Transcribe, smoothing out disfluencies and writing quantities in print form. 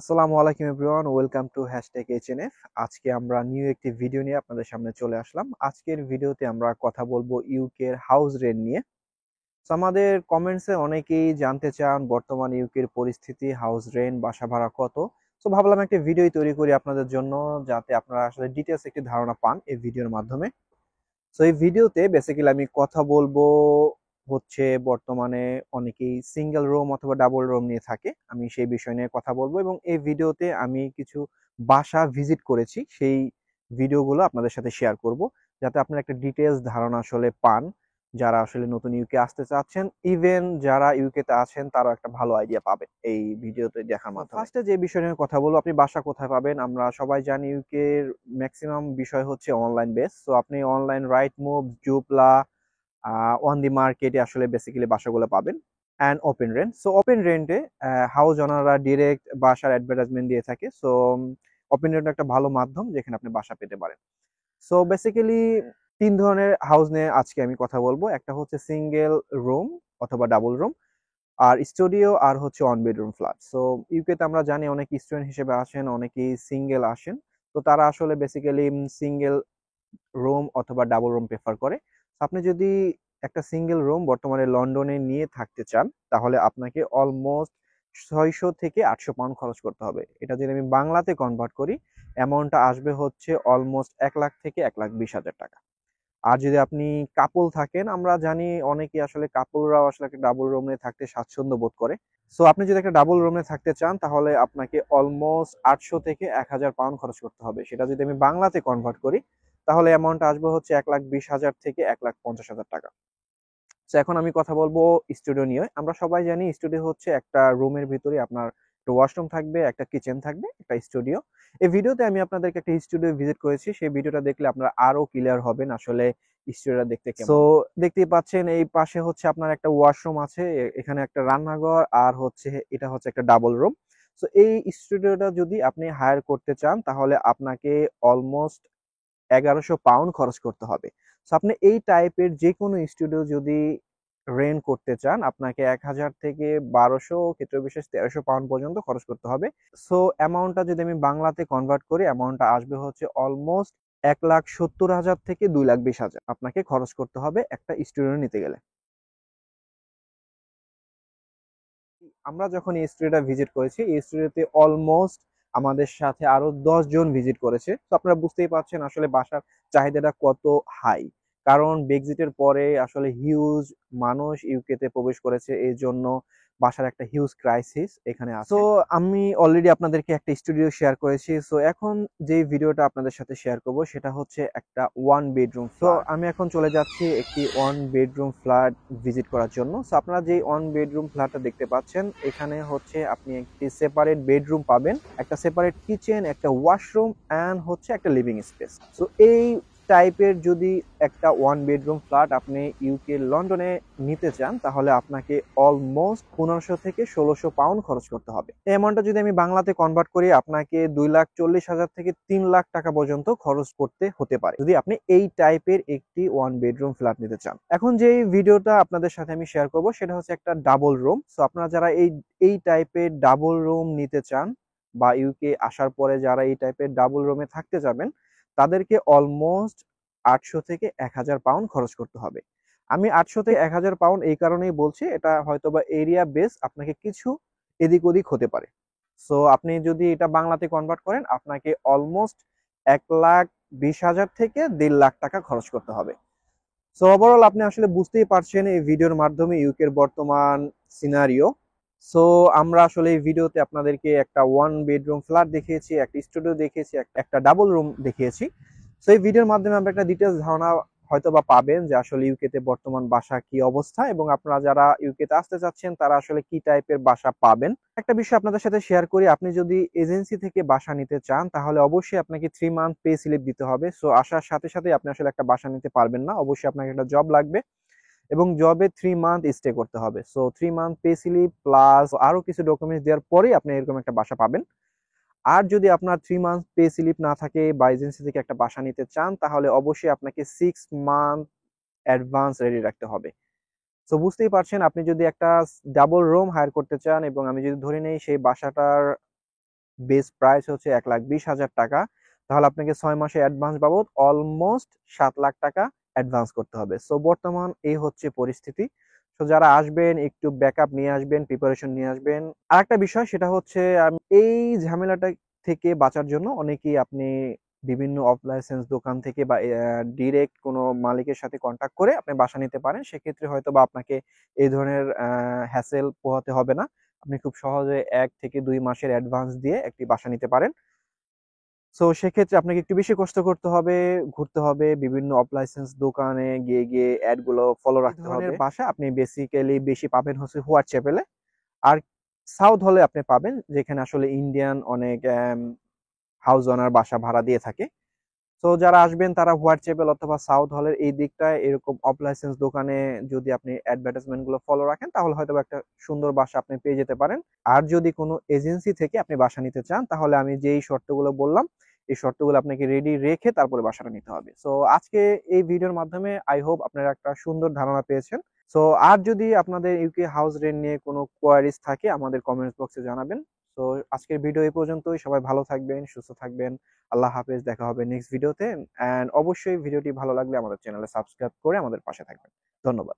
আসসালামু আলাইকুম everyone, welcome to hashtag এইচএনএফ। আজকে আমরা নিউ একটি ভিডিও নিয়ে আপনাদের সামনে চলে আসলাম। আজকের ভিডিওতে আমরা কথা বলবো ইউকের হাউস রেন্ট নিয়ে। তো আমাদের কমেন্টসে অনেকেই জানতে চান বর্তমান ইউকের পরিস্থিতি, হাউস রেন্ট, বাসা ভাড়া কত। তো ভাবলাম একটা ভিডিও তৈরি করি আপনাদের জন্য, যাতে আপনারা আসলে ডিটেলস একটি ধারণা পান এই ভিডিওর মাধ্যমে। তো এই ভিডিওতে বেসিক্যালি আমি কথা বলবো হচ্ছে বর্তমানে অনেকেই সিঙ্গেল রুম অথবা ডাবল রুম নিয়ে থাকে, আমি সেই বিষয় নিয়ে কথা বলবো এবং এই ভিডিওতে আমি কিছু বাসা ভিজিট করেছি সেই ভিডিওগুলো আপনাদের সাথে শেয়ার করব, যাতে আপনারা একটা ডিটেলস ধারণা আসলে পান। যারা আসলে নতুন ইউকে আসতে চাচ্ছেন, ইভেন যারা ইউকে তে আছেন, তারাও একটা ভালো আইডিয়া পাবেন এই ভিডিওতে দেখার মাধ্যমে। ফার্স্টে যে বিষয় নিয়ে কথা বলবো, আপনি বাসা কোথায় পাবেন। আমরা সবাই জানি ইউকে এর ম্যাক্সিমাম বিষয় হচ্ছে অনলাইন বেস। সো আপনি online right move, Zoopla, on the মার্কেটে আসলে বেসিক্যালি বাসাগুলো পাবেন। And open rent, so open রেন্টে হাউস ওনাররা ডিরেক্ট বাসার অ্যাডভার্টাইজমেন্ট দিয়ে থাকে। সো ওপেন রেন্ট একটা ভালো মাধ্যম যেখানে আপনি বাসা পেতে পারেন। সো বেসিক্যালি তিন ধরনের হাউস নিয়ে আজকে আমি কথা বলবো। একটা হচ্ছে সিঙ্গেল রুম অথবা ডাবল রুম, আর স্টুডিও, আর হচ্ছে one bedroom flat. So UK তে আমরা জানি অনেক স্টুডেন্ট হিসেবে আসেন, অনেকেই সিঙ্গেল আসেন। তো তারা আসলে বেসিক্যালি সিঙ্গেল রুম অথবা ডাবল রুম প্রেফার করে। আপনি যদি একটা সিঙ্গেল রুম বর্তমানে লন্ডনে নিয়ে থাকতে চান, তাহলে আপনাকে অলমোস্ট 600 থেকে 800 পাউন্ড খরচ করতে হবে। এটা যদি আমি বাংলাতে কনভার্ট করি, অ্যামাউন্টটা আসবে হচ্ছে অলমোস্ট 1,00,000 থেকে 1,20,000 টাকা। আর যদি আপনি কাপল থাকেন, আমরা জানি অনেকে আসলে কাপলরাও আসলে একটা ডাবল রুমে থাকতে স্বাচ্ছন্দ্য বোধ করে। সো আপনি যদি একটা ডাবল রুমে থাকতে চান, তাহলে আপনাকে অলমোস্ট 800 থেকে 1,000 পাউন্ড খরচ করতে হবে। সেটা যদি আমি বাংলাতে কনভার্ট করি, তাহলে অ্যামাউন্ট আসবে হচ্ছে 1,20,000 থেকে 1,50,000 টাকা। তো এখন আমি কথা বলবো স্টুডিও নিয়ে। আমরা সবাই জানি স্টুডিও হচ্ছে একটা রুমের ভিতরে আপনার একটা ওয়াশরুম থাকবে, একটা কিচেন থাকবে, একটা স্টুডিও। এই ভিডিওতে আমি আপনাদেরকে একটা স্টুডিও ভিজিট করেছি, সেই ভিডিওটা দেখলে আপনারা আরো ক্লিয়ার হবেন আসলে স্টুডিওটা দেখতে কেমন। সো দেখতেই পাচ্ছেন এই পাশে হচ্ছে আপনার একটা ওয়াশরুম আছে, এখানে একটা রান্নাঘর, আর হচ্ছে এটা হচ্ছে একটা ডাবল রুম। সো এই স্টুডিওটা যদি আপনি হায়ার করতে চান, তাহলে আপনাকে অলমোস্ট 1,100 পাউন্ড খরচ করতে হবে। সো আপনি এই টাইপের যে কোনো স্টুডিও যদি রেন্ট করতে চান, আপনাকে 1,000 থেকে 1,200, ক্ষেত্র বিশেষ 1,300 পাউন্ড পর্যন্ত খরচ করতে হবে। সো অ্যামাউন্টটা যদি আমি বাংলাতে কনভার্ট করি, অ্যামাউন্টটা আসবে হচ্ছে অলমোস্ট 1,70,000 থেকে 2,20,000 আপনাকে খরচ করতে হবে একটা স্টুডিও নিতে গেলে। আমরা যখন এই স্টুডিওটা ভিজিট করেছি, এই স্টুডিওতে অলমোস্ট আমাদের সাথে আরো 10 জন ভিজিট করেছে। তো আপনারা বুঝতেই পারছেন আসলে বাসার চাহিদাটা কত হাই। কারণ ব্রেক্সিটের পরে আসলে হিউজ মানুষ ইউকে তে প্রবেশ করেছে, এই জন্য বাসার একটা হিউজ ক্রাইসিস এখানে আছে। তো আমি অলরেডি আপনাদেরকে একটা স্টুডিও শেয়ার করেছি। সো এখন যে ভিডিওটা আপনাদের সাথে শেয়ার করব, সেটা হচ্ছে একটা ওয়ান বেডরুম ফ্ল্যাট। আমি এখন চলে যাচ্ছি একটি ওয়ান বেডরুম ফ্ল্যাট ভিজিট করার জন্য। সো আপনারা যে ওয়ান বেডরুম ফ্ল্যাটটা দেখতে পাচ্ছেন, এখানে হচ্ছে আপনি একটি সেপারেট বেডরুম পাবেন, একটা সেপারেট কিচেন, একটা ওয়াশরুম, অ্যান্ড হচ্ছে একটা লিভিং স্পেস। সো এই টাইপের যদি একটা ওয়ান বেডরুম ফ্ল্যাট আপনি ইউকে লন্ডনে নিতে চান, তাহলে আপনাকে অলমোস্ট 1,500 থেকে 1,600 পাউন্ড খরচ করতে হবে। এই অ্যামাউন্টটা যদি আমি বাংলাতে কনভার্ট করি, আপনাকে 2,40,000 থেকে 3,00,000 টাকা পর্যন্ত খরচ করতে হতে পারে, যদি আপনি এই টাইপের একটি ওয়ান বেডরুম ফ্ল্যাট নিতে চান। এখন যে ভিডিওটা আপনাদের সাথে আমি শেয়ার করব, সেটা হচ্ছে একটা ডাবল রুম। সো আপনারা যারা এই টাইপের ডাবল রুম নিতে চান, বা ইউকে আসার পরে যারা এই টাইপের ডাবল রুমে থাকতে যাবেন, তাদেরকে অলমোস্ট 800 থেকে 1,000 পাউন্ড খরচ করতে হবে। আমি 800 থেকে 1,000 পাউন্ড এই কারণেই বলছি, এটা হয়তোবা এরিয়া বেস আপনাকে কিছু এদিক ওদিক হতে পারে। সো আপনি যদি এটা বাংলাতে কনভার্ট করেন, আপনাকে অলমোস্ট 1,20,000 থেকে 1,50,000 টাকা খরচ করতে হবে। সো ওভারঅল আপনি আসলে বুঝতেই পারছেন এই ভিডিওর মাধ্যমে ইউকের বর্তমান সিনারিও। সো আমরা আসলে এই ভিডিওতে আপনাদেরকে একটা ওয়ান বেডরুম ফ্ল্যাট দেখিয়েছি, একটা স্টুডিও দেখিয়েছি, একটা ডাবল রুম দেখিয়েছি। সো এই ভিডিওর মাধ্যমে আমরা একটা ডিটেলস ধারণা হয়তো বা পাবেন যে আসলে ইউকে তে বর্তমান বাসা কি অবস্থা, এবং আপনারা যারা ইউকে তে আসতে চাচ্ছেন তারা আসলে কি টাইপের বাসা পাবেন। একটা বিষয় আপনাদের সাথে শেয়ার করি, আপনি যদি এজেন্সি থেকে বাসা নিতে চান, তাহলে অবশ্যই আপনাকে 3 মান্থ পে স্লিপ দিতে হবে। সো আসার সাথে সাথে আপনি আসলে একটা বাসা নিতে পারবেন না, অবশ্যই আপনাকে একটা জব লাগবে এবং জবে 3 মান্থ স্টে করতে হবে। So 3 month pay slip plus আরো কিছু ডকুমেন্টস দেওয়ার পরেই আপনি এরকম একটা বাসা পাবেন। আর যদি আপনার 3 মান্থ পে স্লিপ না থাকে বা এজেন্সি থেকে একটা বাসা নিতে চান, তাহলে অবশ্যই আপনাকে 6 মান্থ অ্যাডভান্স রেডি রাখতে হবে। সো বুঝতেই পারছেন, আপনি যদি একটা ডাবল রুম হায়ার করতে চান, এবং আমি যদি ধরে নেই সেই বাসাটার বেস প্রাইস হচ্ছে 1,20,000 টাকা, তাহলে আপনাকে 6 মাসে অ্যাডভান্স বাবদ অলমোস্ট 7 লাখ টাকা অ্যাডভান্স করতে হবে। সো বর্তমান এই হচ্ছে পরিস্থিতি। তো যারা আসবেন একটু ব্যাকআপ নিয়ে আসবেন, প্রিপারেশন নিয়ে আসবেন। আরেকটা বিষয় সেটা হচ্ছে এই ঝামেলাটা থেকে বাঁচার জন্য অনেকেই আপনি বিভিন্ন অফ লাইসেন্স দোকান থেকে বা ডিরেক্ট কোনো মালিকের সাথে কন্ট্যাক্ট করে আপনি বাসা নিতে পারেন। সেক্ষেত্রে হয়তোবা আপনাকে এই ধরনের হ্যাসেল পোহাতে হবে না। আপনি খুব সহজে ১ থেকে ২ মাসের অ্যাডভান্স দিয়ে একটি বাসা নিতে পারেন। সো সেক্ষেত্রে আপনাকে একটু বেশি কষ্ট করতে হবে, ঘুরতে হবে, বিভিন্ন অফ লাইসেন্স দোকানে গিয়ে অ্যাড গুলো ফলো রাখতে হবে। এই ধরনের বাসা আপনি বেসিক্যালি বেশি পাবেন হচ্ছে হোয়াটসঅ্যাপেলে। আর সাউথ হলে আপনি পাবেন যেখানে আসলে ইন্ডিয়ান অনেক হাউস ওনার বাসা ভাড়া দিয়ে থাকে। তো যারা আসবেন তারা হোয়াটসঅ্যাপেল অথবা সাউথ হলের এই দিকটায় এরকম অফ লাইসেন্স দোকানে যদি আপনি অ্যাডভার্টাইজমেন্ট গুলো ফলো রাখেন তাহলে হয়তো একটা সুন্দর বাসা আপনি পেয়ে যেতে পারেন। আর যদি কোনো এজেন্সি থেকে আপনি বাসা নিতে চান তাহলে আমি যেই শর্তগুলো বললাম এই শর্তগুলো আপনাকে রেডি রেখে তারপরে বাসাটা নিতে হবে। সো আজকে এই ভিডিওর মাধ্যমে আই হোপ আপনারা একটা সুন্দর ধারণা পেয়েছেন। সো আর যদি আপনাদের ইউকে হাউস রেন্ট নিয়ে কোনো কোয়ারিজ থাকে আমাদের কমেন্টস বক্সে জানাবেন। তো আজকের ভিডিও এই পর্যন্তই। সবাই ভালো থাকবেন, সুস্থ থাকবেন। আল্লাহ হাফেজ, দেখা হবে নেক্সট ভিডিওতে। অ্যান্ড অবশ্যই ভিডিওটি ভালো লাগলে আমাদের চ্যানেলে সাবস্ক্রাইব করে আমাদের পাশে থাকবেন। ধন্যবাদ।